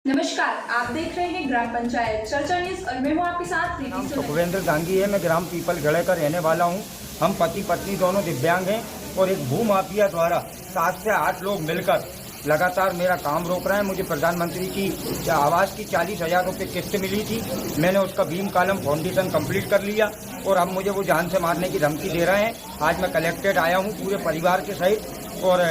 नमस्कार, आप देख रहे हैं ग्राम पंचायत चर्चा न्यूज और मैं हूं आपके साथ नाम सुखवेंद्र दांगी है। मैं ग्राम पीपलगढ़ का रहने वाला हूं। हम पति पत्नी दोनों दिव्यांग हैं और एक भू माफिया द्वारा 7 से 8 लोग मिलकर लगातार मेरा काम रोक रहे हैं। मुझे प्रधानमंत्री की आवास की 40,000 रुपये किस्त मिली थी। मैंने उसका भीम कॉलम फाउंडेशन कंप्लीट कर लिया और अब मुझे वो जान से मारने की धमकी दे रहे हैं। आज मैं कलेक्टेड आया हूँ पूरे परिवार के सहित और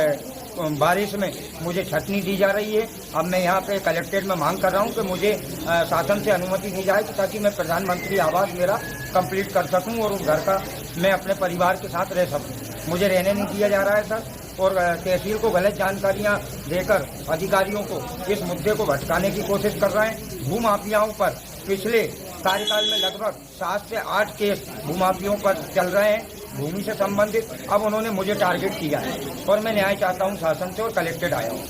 बारिश में मुझे छटनी दी जा रही है। अब मैं यहाँ पे कलेक्टेड में मांग कर रहा हूँ कि मुझे शासन से अनुमति दी जाए ताकि मैं प्रधानमंत्री आवास मेरा कंप्लीट कर सकूँ और उस घर का मैं अपने परिवार के साथ रह सकूँ। मुझे रहने नहीं दिया जा रहा है सर, और तहसील को गलत जानकारियां देकर अधिकारियों को इस मुद्दे को भटकाने की कोशिश कर रहे हैं। भूमाफियाओं पर पिछले कार्यकाल में लगभग 7 से 8 केस भूमाफियों पर चल रहे हैं भूमि से संबंधित। अब उन्होंने मुझे टारगेट किया है और मैं न्याय चाहता हूं शासन से और कलेक्टेड आया हूं।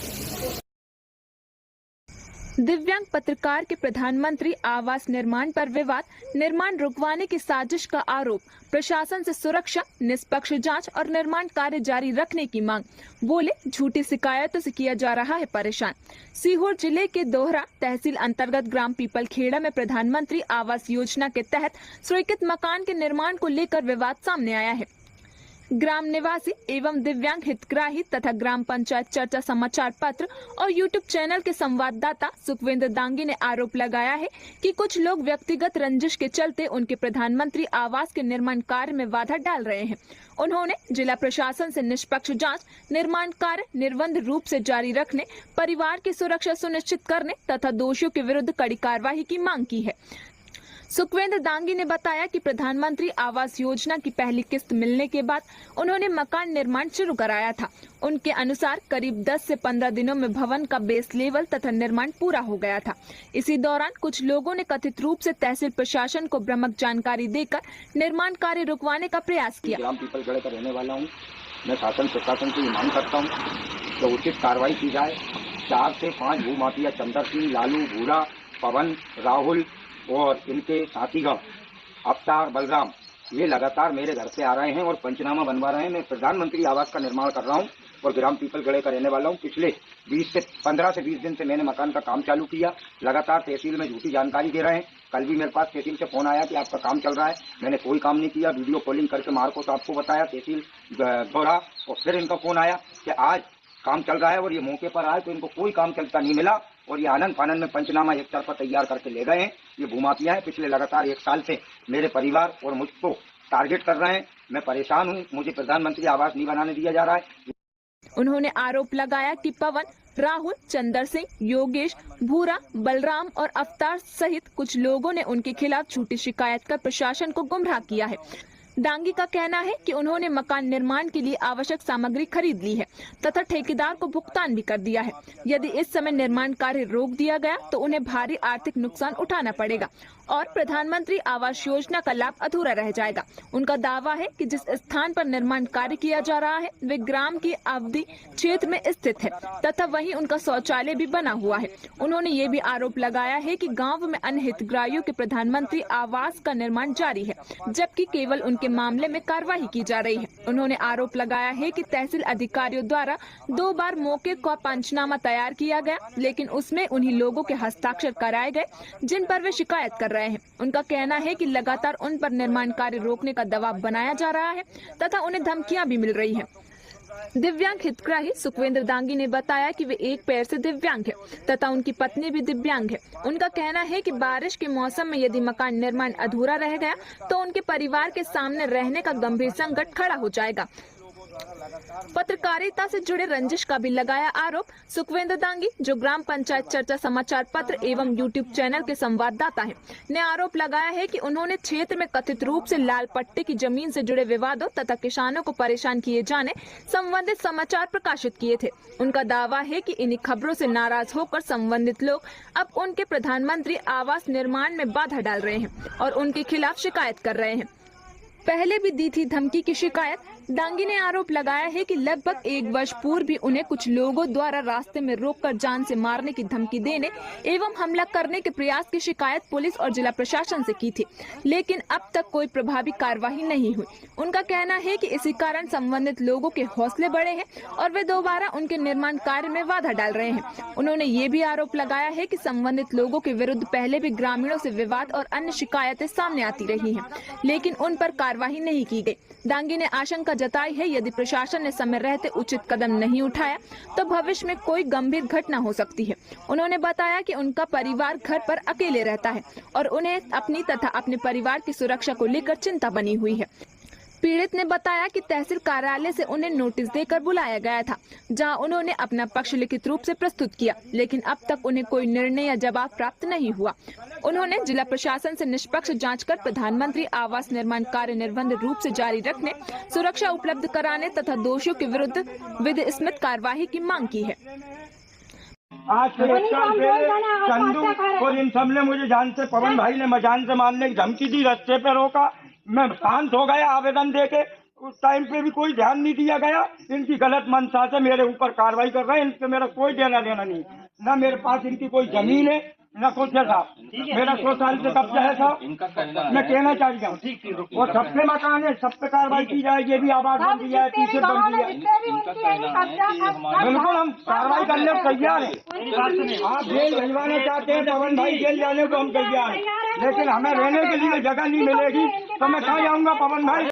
दिव्यांग पत्रकार के प्रधानमंत्री आवास निर्माण पर विवाद, निर्माण रुकवाने की साजिश का आरोप, प्रशासन से सुरक्षा, निष्पक्ष जांच और निर्माण कार्य जारी रखने की मांग। बोले, झूठी शिकायतों से किया जा रहा है परेशान। सीहोर जिले के दोहरा तहसील अंतर्गत ग्राम पीपलखेड़ा में प्रधानमंत्री आवास योजना के तहत स्वीकृत मकान के निर्माण को लेकर विवाद सामने आया है। ग्राम निवासी एवं दिव्यांग हितग्राही तथा ग्राम पंचायत चर्चा समाचार पत्र और यूट्यूब चैनल के संवाददाता सुखवेंद्र दांगी ने आरोप लगाया है कि कुछ लोग व्यक्तिगत रंजिश के चलते उनके प्रधानमंत्री आवास के निर्माण कार्य में बाधा डाल रहे हैं। उन्होंने जिला प्रशासन से निष्पक्ष जांच, निर्माण कार्य निर्बाध रूप से जारी रखने, परिवार की सुरक्षा सुनिश्चित करने तथा दोषियों के विरुद्ध कड़ी कार्रवाई की मांग की है। सुखवेंद्र दांगी ने बताया कि प्रधानमंत्री आवास योजना की पहली किस्त मिलने के बाद उन्होंने मकान निर्माण शुरू कराया था। उनके अनुसार करीब 10 से 15 दिनों में भवन का बेस लेवल तथा निर्माण पूरा हो गया था। इसी दौरान कुछ लोगों ने कथित रूप से तहसील प्रशासन को भ्रामक जानकारी देकर निर्माण कार्य रुकवाने का प्रयास किया। ग्राम पीपलगढ़ का रहने वाला हूँ। मैं शासन प्रशासन से मांग करता हूँ तो उचित कार्रवाई की जाए। 4 से 5 भू माफिया चंदर सिंह, लालू, भूरा, पवन, राहुल और इनके साथीगण अवतार, बलराम, ये लगातार मेरे घर पे आ रहे हैं और पंचनामा बनवा रहे हैं। मैं प्रधानमंत्री आवास का निर्माण कर रहा हूं और ग्राम पीपलगढ़ का रहने वाला हूं। पिछले 15 से 20 दिन से मैंने मकान का काम चालू किया। लगातार तहसील में झूठी जानकारी दे रहे हैं। कल भी मेरे पास तहसील से फोन आया कि आपका काम चल रहा है। मैंने कोई काम नहीं किया। वीडियो कॉलिंग करके मार्को तो आपको बताया तहसील दौरा, और फिर इनका फोन आया कि आज काम चल रहा है और ये मौके पर आए तो इनको कोई काम चलता नहीं मिला और ये आनंद फानंद में पंचनामा एक तरफा तैयार करके ले गए हैं। ये भूमाफिया है। पिछले लगातार 1 साल से मेरे परिवार और मुझको टारगेट कर रहे हैं। मैं परेशान हूँ। मुझे प्रधानमंत्री आवास नहीं बनाने दिया जा रहा है। उन्होंने आरोप लगाया कि पवन, राहुल, चंदर सिंह, योगेश, भूरा, बलराम और अवतार सहित कुछ लोगों ने उनके खिलाफ झूठी शिकायत कर प्रशासन को गुमराह किया है। दांगी का कहना है कि उन्होंने मकान निर्माण के लिए आवश्यक सामग्री खरीद ली है तथा ठेकेदार को भुगतान भी कर दिया है। यदि इस समय निर्माण कार्य रोक दिया गया तो उन्हें भारी आर्थिक नुकसान उठाना पड़ेगा और प्रधानमंत्री आवास योजना का लाभ अधूरा रह जाएगा। उनका दावा है कि जिस स्थान पर निर्माण कार्य किया जा रहा है वे ग्राम की अवधि क्षेत्र में स्थित है तथा वहीं उनका शौचालय भी बना हुआ है। उन्होंने ये भी आरोप लगाया है कि गाँव में अन्य हितग्राहियों के प्रधानमंत्री आवास का निर्माण जारी है, जबकि केवल उनके मामले में कार्रवाई की जा रही है। उन्होंने आरोप लगाया है कि तहसील अधिकारियों द्वारा 2 बार मौके का पंचनामा तैयार किया गया, लेकिन उसमें उन्हीं लोगों के हस्ताक्षर कराए गए जिन पर वे शिकायत कर रहे हैं। उनका कहना है कि लगातार उन पर निर्माण कार्य रोकने का दबाव बनाया जा रहा है तथा उन्हें धमकियां भी मिल रही हैं। दिव्यांग हितग्राही सुखवेंद्र दांगी ने बताया कि वे एक पैर से दिव्यांग है तथा उनकी पत्नी भी दिव्यांग है। उनका कहना है कि बारिश के मौसम में यदि मकान निर्माण अधूरा रह गया तो उनके परिवार के सामने रहने का गंभीर संकट खड़ा हो जाएगा। पत्रकारिता से जुड़े रंजिश का भी लगाया आरोप। सुखवेंद्र दांगी, जो ग्राम पंचायत चर्चा समाचार पत्र एवं यूट्यूब चैनल के संवाददाता हैं, ने आरोप लगाया है कि उन्होंने क्षेत्र में कथित रूप से लाल पट्टी की जमीन से जुड़े विवादों तथा किसानों को परेशान किए जाने संबंधित समाचार प्रकाशित किए थे। उनका दावा है कि इन्हीं खबरों से नाराज होकर संबंधित लोग अब उनके प्रधानमंत्री आवास निर्माण में बाधा डाल रहे हैं और उनके खिलाफ शिकायत कर रहे हैं। पहले भी दी थी धमकी की शिकायत, दांगी ने आरोप लगाया है कि लगभग 1 वर्ष पूर्व भी उन्हें कुछ लोगों द्वारा रास्ते में रोककर जान से मारने की धमकी देने एवं हमला करने के प्रयास की शिकायत पुलिस और जिला प्रशासन से की थी, लेकिन अब तक कोई प्रभावी कार्यवाही नहीं हुई। उनका कहना है कि इसी कारण संबंधित लोगों के हौसले बढ़े हैं और वे दोबारा उनके निर्माण कार्य में बाधा डाल रहे हैं। उन्होंने ये भी आरोप लगाया है कि संबंधित लोगों के विरुद्ध पहले भी ग्रामीणों से विवाद और अन्य शिकायतें सामने आती रही हैं, लेकिन उन पर कार्यवाही नहीं की गई। दांगी ने आशंका जताई है यदि प्रशासन ने समय रहते उचित कदम नहीं उठाया तो भविष्य में कोई गंभीर घटना हो सकती है। उन्होंने बताया कि उनका परिवार घर पर अकेले रहता है और उन्हें अपनी तथा अपने परिवार की सुरक्षा को लेकर चिंता बनी हुई है। पीड़ित ने बताया कि तहसील कार्यालय से उन्हें नोटिस देकर बुलाया गया था, जहां उन्होंने अपना पक्ष लिखित रूप से प्रस्तुत किया, लेकिन अब तक उन्हें कोई निर्णय या जवाब प्राप्त नहीं हुआ। उन्होंने जिला प्रशासन से निष्पक्ष जांच कर प्रधानमंत्री आवास निर्माण कार्य निर्बंध रूप से जारी रखने, सुरक्षा उपलब्ध कराने तथा दोषियों के विरुद्ध विधि सम्मत कार्यवाही की मांग की है। आज से 1 साल पहले चंदू और इन सब ने मुझे जान से, पवन भाई ने जान से मारने की धमकी दी, रास्ते पे रोका, मैं शांत हो गया आवेदन देके। उस टाइम पे भी कोई ध्यान नहीं दिया गया। इनकी गलत मंशा से मेरे ऊपर कार्रवाई कर रहे हैं। इनसे मेरा कोई देना लेना नहीं, न मेरे पास इनकी कोई जमीन है न कुछ है साहब। मेरा 100 साल से कब्जा है साहब। मैं कहना चाह रहा हूँ और सबसे मकान है, सब पे कार्रवाई की जाए। ये भी आवाज बन दिया है, पीछे बन दिया है। बिल्कुल हम कार्रवाई करने को तैयार हैं। आप जेल भिजवाना चाहते हैं, पवन भाई जेल जाने को हम तैयार हैं, लेकिन हमें रहने के लिए जगह नहीं मिलेगी तो मैं कहाँ जाऊँगा पवन भाई।